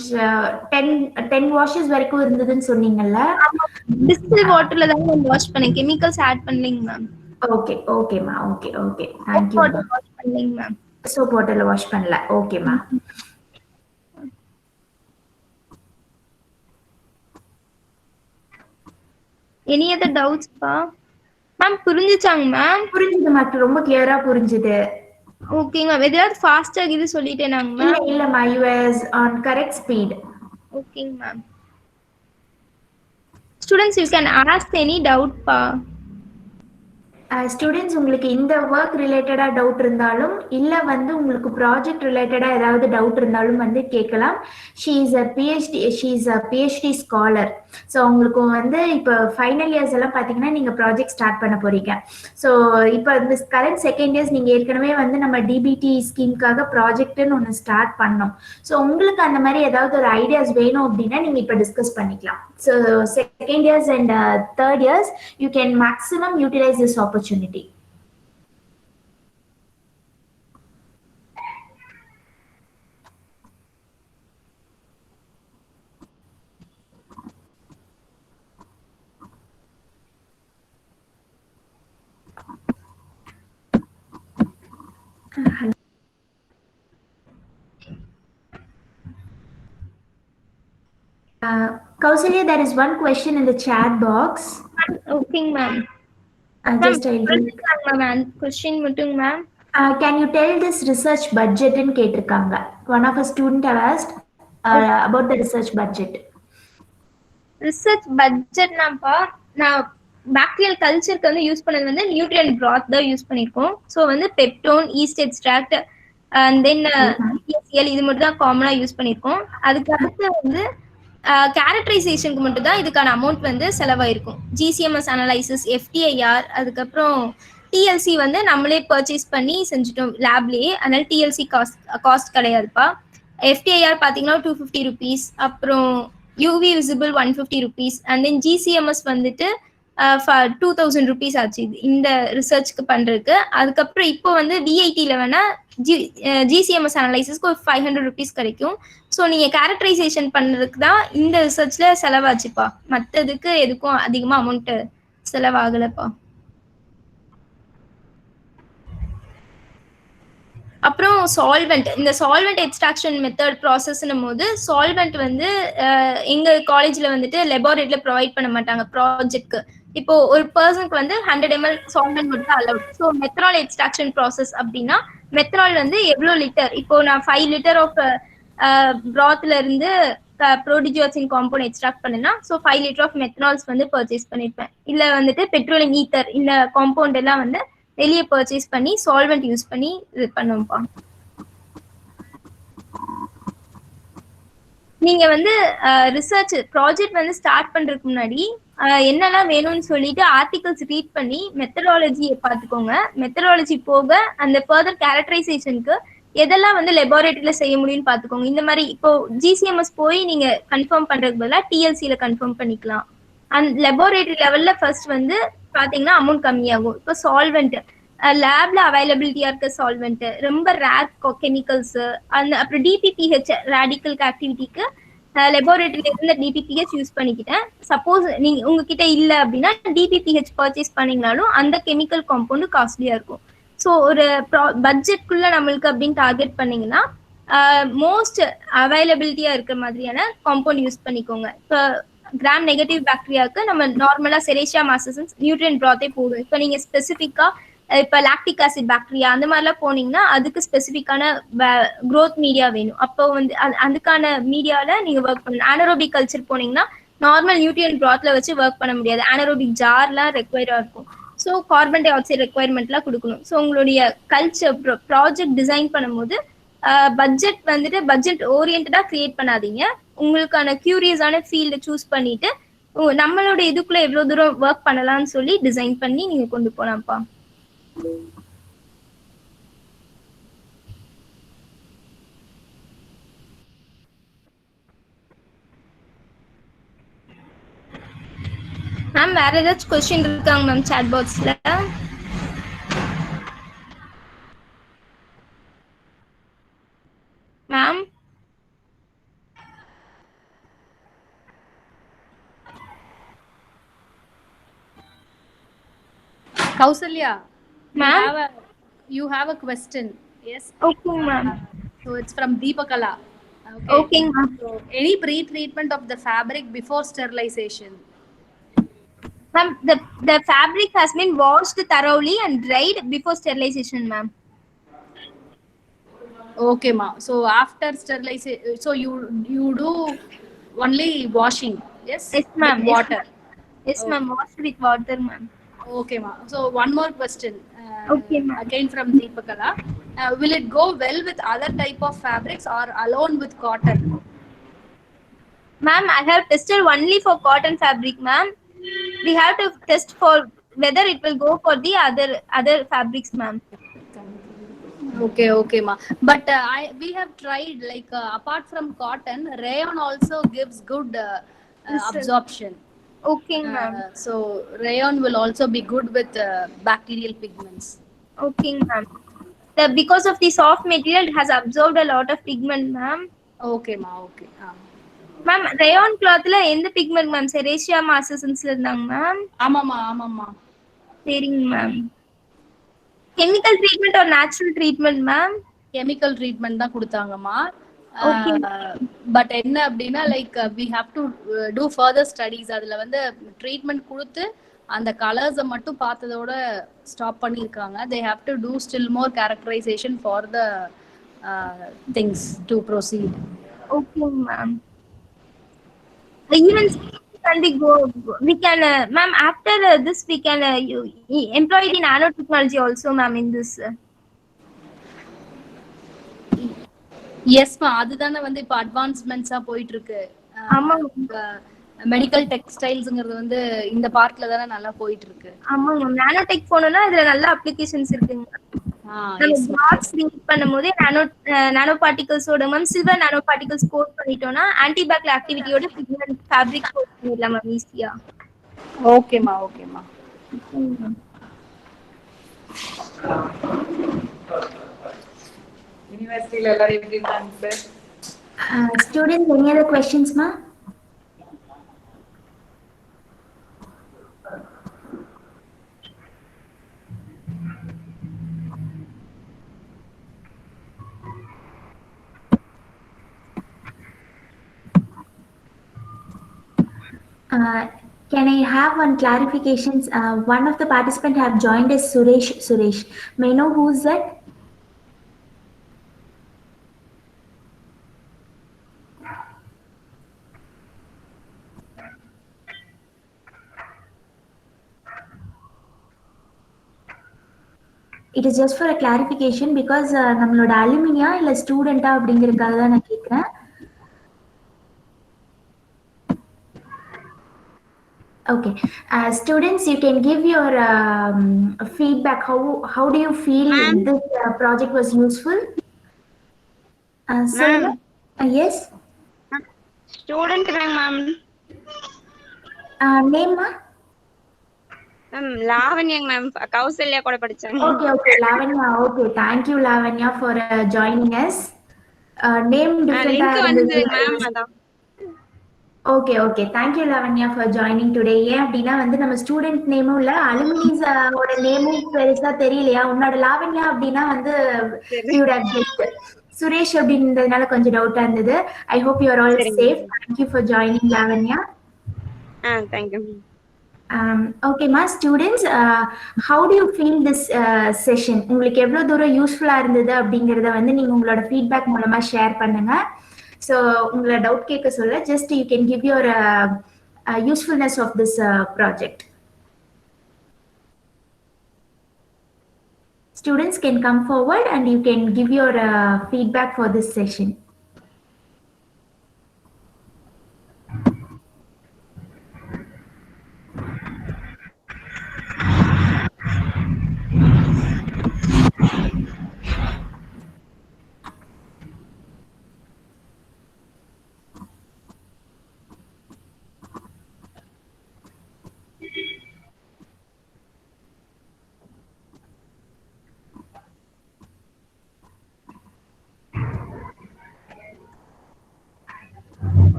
10 வாஷஸ் வரைக்கும் இருந்ததுன்னு சொன்னீங்கல்ல? டிஸ்டில் வாட்டர்ல தான் நான் வாஷ் பண்ணேன், கெமிக்கல்ஸ் ஆட் பண்ணலைங்க மேம். ஓகே ஓகேமா okay okay thank you. Wash பண்ணலைங்க மேம். சோப் வாட்டர்ல வாஷ் பண்ணல. ஓகேமா. எனி அதர் டவுட்ஸ் பா? மேம் புரிஞ்சுச்சாங்க மேம்? புரிஞ்சுது மேம், ரொம்ப கிளியரா புரிஞ்சுது. ஓகேங்க மேம். எதாவது ஃபாஸ்டா இது சொல்லிட்டேனாங்க மேம்? இல்லம்மா, you was on correct speed. ஓகேங்க ma'am. Students, you can ask any doubt பா. ஸ்டூடெண்ட்ஸ் உங்களுக்கு இந்த ஒர்க் ரிலேட்டடாக டவுட் இருந்தாலும் இல்லை வந்து உங்களுக்கு ப்ராஜெக்ட் ரிலேட்டடாக ஏதாவது டவுட் இருந்தாலும் வந்து கேட்கலாம். She is a PhD scholar. So உங்களுக்கு வந்து இப்போ ஃபைனல் இயர்ஸ் எல்லாம் பார்த்தீங்கன்னா நீங்கள் ப்ராஜெக்ட் ஸ்டார்ட் பண்ண போறீங்க. ஸோ இப்போ இந்த கரண்ட் செகண்ட் இயர்ஸ் நீங்கள் ஏற்கனவே வந்து நம்ம டிபிடி ஸ்கீம்காக ப்ராஜெக்ட்னு ஒன்று ஸ்டார்ட் பண்ணோம். ஸோ உங்களுக்கு அந்த மாதிரி ஏதாவது ஒரு ஐடியாஸ் வேணும் அப்படின்னா நீங்கள் இப்போ டிஸ்கஸ் பண்ணிக்கலாம். So second years and third years you can maximum utilize this opportunity. Kausalya, there is one question in the chat box. Okay, ma'am. Just I'll read. Ma'am, question மட்டும் ma'am. Can you tell this research budget in கேட்டிருக்காங்க. One of a student have asked about the research budget. Research budget நான்ப்பா நான் bacterial கல்ச்சருக்கு வந்து use பண்ணது வந்து நியூட்ரியன் பிராத் தான் use பண்ணிருக்கோம். So வந்து peptone, yeast extract and then PSCL இது மட்டும் தான் காமனா யூஸ் பண்ணிருக்கோம். அதுக்கு அடுத்து வந்து கேரக்டரைசேஷனுக்கு மட்டும் தான் இதுக்கான அமௌண்ட் வந்து செலவாயிருக்கும். ஜிசிஎம்எஸ் அனலைசிஸ், எஃப்டிஐஆர், அதுக்கப்புறம் டிஎல்சி வந்து நம்மளே பர்ச்சேஸ் பண்ணி செஞ்சுட்டோம் லேப்லயே. அதனால டிஎல்சி காஸ்ட் கிடையாதுப்பா. எஃப்டிஐஆர் பார்த்தீங்கன்னா 250 rupees, அப்புறம் UV visible 150 rupees, and then GCMS வந்துட்டு 2000 rupees ஆச்சு இந்த ரிசர்ச்க்கு பண்றதுக்கு. அதுக்கப்புறம் இப்போ வந்து விஐடில வேணா ஜிசிஎம்எஸ் அனலைசிஸ்க்கு ஒரு 500 rupees கிடைக்கும். ஸோ நீங்க கேரக்டரைசேஷன் பண்றதுக்கு தான் இந்த ரிசர்ச்ல செலவாச்சுப்பா. மற்றதுக்கு எதுக்கும் அதிகமா அமௌண்ட் செலவாகலப்பா. அப்புறம் சால்வெண்ட், இந்த சால்வெண்ட் எக்ஸ்ட்ராக்ஷன் மெத்தட் ப்ராசஸ்னும் போது சால்வெண்ட் வந்து எங்க காலேஜ்ல வந்துட்டு லெபார்டரியில ப்ரொவைட் பண்ண மாட்டாங்க ப்ராஜெக்ட்க்கு. இப்போ ஒரு பர்சனுக்கு வந்து 100 ml சால்வெண்ட் மட்டும் தான் allowed. So methanol extraction process அப்படின்னா மெத்தனால் வந்து எவ்வளோ லிட்டர், இப்போ நான் 5 liter ஆஃப் பிராத்ல இருந்து ப்ரோடிஜியோசின் காம்பவுண்ட் எக்ஸ்ட்ராக்ட் பண்ணேன்னா ஸோ 5 liter ஆஃப் மெத்தனால்ஸ் வந்து பர்ச்சேஸ் பண்ணிருப்பேன். இல்லை வந்துட்டு பெட்ரோலியம் ஈத்தர் இந்த காம்பவுண்ட் எல்லாம் வந்து வெளியே பர்ச்சேஸ் பண்ணி சால்வெண்ட் யூஸ் பண்ணி இது பண்ணுவோம்ப்பா. நீங்க வந்து ரிசர்ச் ப்ராஜெக்ட் வந்து ஸ்டார்ட் பண்றதுக்கு முன்னாடி என்னெல்லாம் வேணும்னு சொல்லிட்டு ஆர்டிகல்ஸ் ரீட் பண்ணி மெத்தடாலஜியை பார்த்துக்கோங்க. மெத்தடாலஜி போக அந்த ஃபர்தர் கேரக்டரைசேஷனுக்கு எதெல்லாம் வந்து லெபார்டரியில செய்ய முடியும்னு பார்த்துக்கோங்க. இந்த மாதிரி இப்போ ஜிசிஎம்எஸ் போய் நீங்க கன்ஃபார்ம் பண்றதுக்கு பதிலாக டிஎல்சியில கன்ஃபார்ம் பண்ணிக்கலாம். அண்ட் லெபார்டரி லெவல்ல ஃபர்ஸ்ட் வந்து பாத்தீங்கன்னா அமௌண்ட் கம்மியாகும். இப்போ சால்வெண்ட் லேப்ல அவைலபிலிட்டியா இருக்க சால்வெண்ட், ரொம்ப ரேர் கெமிக்கல்ஸ், அந்த அப்புறம் டிபிபிஹெச் ரேடிக்கல் ஆக்டிவிட்டிக்கு லெபார்டரியில இருந்த டிபிபிஹெச் யூஸ் பண்ணிக்கிட்டேன். சப்போஸ் நீங்க உங்ககிட்ட இல்ல அப்படின்னா டிபிபிஹெச் பர்ச்சேஸ் பண்ணீங்கனாலும் அந்த கெமிக்கல் காம்பவுண்ட் காஸ்ட்லியா இருக்கும். ஸோ ஒரு பட்ஜெட்குள்ள நம்மளுக்கு அப்படின்னு டார்கெட் பண்ணீங்கன்னா மோஸ்ட் அவைலபிலிட்டியா இருக்கிற மாதிரியான காம்பவுண்ட் யூஸ் பண்ணிக்கோங்க. இப்போ கிராம் நெகட்டிவ் பாக்டீரியாவுக்கு நம்ம நார்மலா செரேஷியா மாசசன்ஸ் நியூட்ரியன் ப்ராத்தே போடும். இப்போ நீங்க ஸ்பெசிஃபிக்கா இப்போ லாக்டிக் ஆசிட் பாக்டீரியா அந்த மாதிரிலாம் போனீங்கன்னா அதுக்கு ஸ்பெசிஃபிக்கான க்ரோத் மீடியா வேணும். அப்போ வந்து அதுக்கான மீடியால நீங்க ஒர்க் பண்ணணும். ஆனரோபிக் கல்ச்சர் போனீங்கன்னா நார்மல் நியூட்ரியன் ப்ராத்ல வச்சு ஒர்க் பண்ண முடியாது. ஆனரோபிக் ஜார்லாம் ரெக்வயரா இருக்கும். ஸோ கார்பன் டை ஆக்சைடு ரெக்வயர்மெண்ட்லாம் கொடுக்கணும். ஸோ உங்களுடைய கல்ச்சர் ப்ராஜெக்ட் டிசைன் பண்ணும்போது பட்ஜெட் வந்துட்டு பட்ஜெட் ஓரியன்டா கிரியேட் பண்ணாதீங்க. உங்களுக்கான கியூரியஸான ஃபீல்டை சூஸ் பண்ணிட்டு நம்மளோட இதுக்குள்ள எவ்வளவு தூரம் ஒர்க் பண்ணலாம்னு சொல்லி டிசைன் பண்ணி நீங்க கொண்டு போலாம்ப்பா. மேம் வேற ஏதாச்சும் கொஸ்டின் இருக்காங்க மேம் சாட் பாக்ஸ்ல? Ma'am Kausalya, ma'am, you have a question. Yes. Okay ma'am. So it's from Deepakala. Okay ma'am. So any pre-treatment of the fabric before sterilization? Ma'am, the fabric has been washed thoroughly and dried before sterilization, ma'am. Okay ma. So after sterilization, so you do only washing? Yes. Yes ma'am. With water. Yes ma'am. Washed with water, ma'am. Okay, ma. So one more question. Okay, ma'am. Again from Deepakala. Will it go well with other type of fabrics or alone with cotton? Ma'am, I have tested only for cotton fabric, ma'am. We have to test for whether it will go for the other fabrics, ma'am. Okay, okay, ma. But we have tried like apart from cotton, rayon also gives good absorption. Okay, ma'am. So rayon will also be good with bacterial pigments. Okay, ma'am. Because of the soft material, it has absorbed a lot of pigment, ma'am. Okay, ma. Okay. Ma'am, rayon clothல எந்த pigment, ma'am? Serratia marcescensல இருந்தாங்க, ma'am. ஆமாம்மா ஆமாம்மா சரிங்க, ma'am. Chemical treatment or natural treatment, ma'am? Chemical treatment தான் கொடுத்தாங்கம்மா. Okay. But என்ன அப்படின்னா like we have to do further studies. அதில் வந்து ட்ரீட்மெண்ட் கொடுத்து அந்த கலர்ஸை மட்டும் பார்த்ததோட ஸ்டாப் பண்ணியிருக்காங்க. They have to do still more characterization for the things to proceed. Okay, ma'am. Even can we can, ma'am, after this we can employ the nanotechnology also, ma'am, in this. எஸ்மா, அதுதானே வந்து இப்போ அட்வான்ஸ்மெண்ட்ஸா போயிட்டு இருக்கு. ஆமாங்க. Medical டெக்ஸ்டைல்ஸ்ங்கிறது வந்து இந்த பார்ட்ல தானே நல்லா போயிட்டு இருக்கு. ஆமாங்க, நானோடெக் போனோம்னா இதுல நல்ல அப்ளிகேஷன்ஸ் இருக்குங்க. பாக்ஸ் ரீட் பண்ணும்போது நானோ பார்ட்டிகல்ஸோட ma'am silver nanoparticles coat பண்ணிட்டோம்னா ஆன்டிபாக்டீரியல் ஆக்டிவிட்டியோட பிக்மெண்ட் ஃபேப்ரிக் கோட் பண்ணிடலாம் மேம் ஈஸியா. ஓகேமா ஓகேமா. யூனிவர்சிட்டில எல்லாரும் எப்படி இருக்காங்க sir? Students, any other questions, ma? Can I have one clarification? One of the participants have joined as Suresh. Suresh, may I know who is that? It is just for a clarification because நம்மளோட அலுமினியா இல்ல ஸ்டூடெண்டா அப்படிங்கறதுக்காக தான் நான் கேக்குறேன். Okay, students, you can give your feedback. How do you feel this project was useful? Yes. Student ma'am. Name ma? Lavanya ma'am, Kausalya kuda padichanga. Okay, Lavanya. Okay, thank you Lavanya for joining us. Name different. Link vandhu ma'am adha. Okay, thank you Lavanya for joining today. ஏன் அப்படின்னா வந்து நம்ம student நேமும் இல்ல alumni ஓட நேமும் பெருசா தெரியலையா. உன்னோட லாவண்யா அப்படின்னா வந்து you would have guessed. Suresh அப்படின்றதுனால கொஞ்சம் டவுட்டா இருந்தது. I hope you are all safe. Thank you for joining Lavanya. Thank you. Okay ma, students, how do you feel this session? உங்களுக்கு எவ்வளவு தூரம் யூஸ்ஃபுல்லா இருந்தது அப்படிங்கறத வந்து நீங்க உங்களோட ஃபீட்பேக் மூலமா ஷேர் பண்ணுங்க. So உங்களோட டவுட் கேட்க சொல்ல just you can give your usefulness of this project. Students can come forward and you can give your feedback for this session.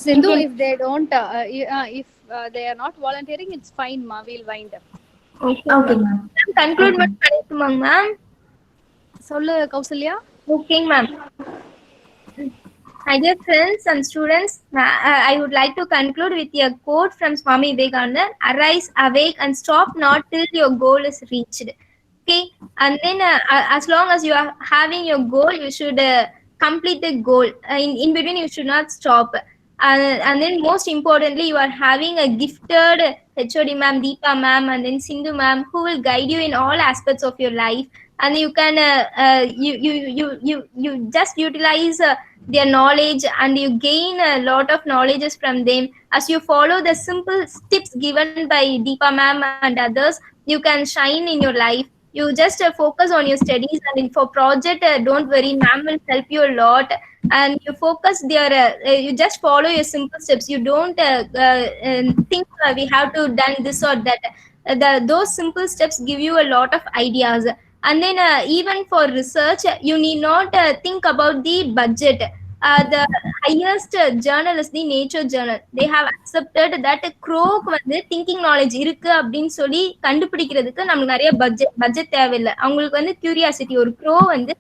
Sindhu, if they don't, if they are not volunteering, it's fine, ma. We'll wind up. Okay ma'am. Conclude பண்ணிட்டுமாங்க ma'am? சொல்லு Kausalya. Okay ma'am. My dear friends and students, I would like to conclude with a quote from Swami Vivekananda: "Arise, awake, and stop not till your goal is reached." Okay, and then as long as you are having your goal, you should complete the goal. In between, you should not stop. and then most importantly, you are having a gifted HOD ma'am, Deepa ma'am, and then Sindhu ma'am, who will guide you in all aspects of your life, and you can you just utilize their knowledge, and you gain a lot of knowledges from them as you follow the simple tips given by Deepa ma'am and others. You can shine in your life. You just focus on your studies, and for project, don't worry, ma'am will help you a lot. And you focus there, you just follow your simple steps. You don't think we have to done this or that. Those simple steps give you a lot of ideas. And then even for research, you need not think about the budget. The highest journal is the Nature journal. They have accepted that க்ரோக்கு வந்து thinking knowledge இருக்கு அப்படின்னு சொல்லி கண்டுபிடிக்கிறதுக்கு நமக்கு நிறைய budget தேவையில்லை. அவங்களுக்கு வந்து கியூரியாசிட்டி, ஒரு க்ரோ வந்து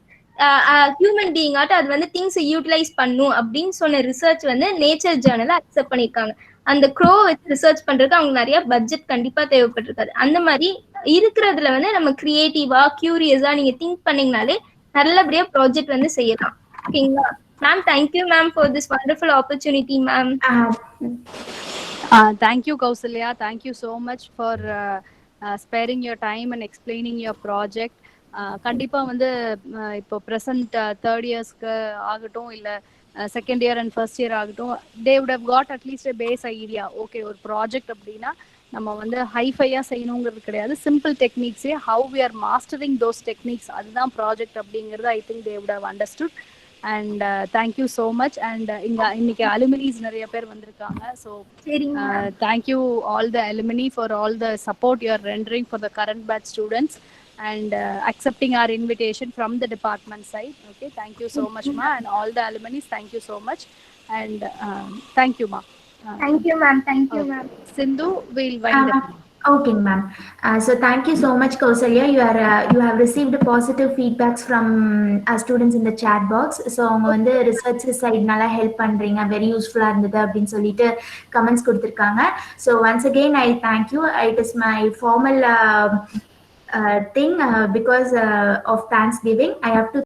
ஹியூமன் பீயிங் ஆட்டு அது வந்து திங்ஸ் யூட்டிலைஸ் பண்ணும் அப்படின்னு சொன்ன ரிசர்ச் வந்து நேச்சர் ஜேர்னல அக்செப்ட் பண்ணிருக்காங்க. அந்த க்ரோ வச்சு ரிசர்ச் பண்றதுக்கு அவங்க நிறைய பட்ஜெட் கண்டிப்பா தேவைப்பட்டிருக்காது. அந்த மாதிரி இருக்கிறதுல வந்து நம்ம கிரியேட்டிவா கியூரியஸா நீங்க திங்க் பண்ணீங்கனாலே நல்லபடியா ப்ராஜெக்ட் வந்து செய்யலாம். ஓகேங்களா ma'am? Thank you ma'am for this wonderful opportunity ma'am. Thank you, Kausalya. Thank you so much for sparing your time and explaining your project. கண்டிப்பா வந்து இப்போ ப்ரெசன்ட் தேர்ட் இயர்ஸ்க்கு ஆகட்டும், இல்லை second year and first year ஆகட்டும், they would have got at least a base idea. Okay, ஒரு project அப்படின்னா நம்ம வந்து ஹைஃபையாக செய்யணுங்கிறது கிடையாது. சிம்பிள் டெக்னிக்ஸே how we are mastering those techniques, அதுதான் ப்ராஜெக்ட் அப்படிங்கிறது I think they would have understood. And thank you so much. And இன்னைக்கு அலுமினிஸ் நிறைய பேர் வந்திருக்காங்க. So thank you all the alumni for all the support you are rendering for the current batch students and accepting our invitation from the department side. Okay, thank you so much ma, and all the alumni, thank you so much. And thank you ma. Thank you ma'am. Thank you ma'am. Sindhu will wind up. Okay ma'am. So thank you so much Kausalya. You have received positive feedbacks from our students in the chat box. So அவங்க வந்து research side நல்லா help பண்றீங்க, very யூஸ்ஃபுல்லா இருந்தது அப்படின்னு சொல்லிட்டு comments கொடுத்துருக்காங்க. So once again I thank you. It is my formal thing because of Thanksgiving. I have to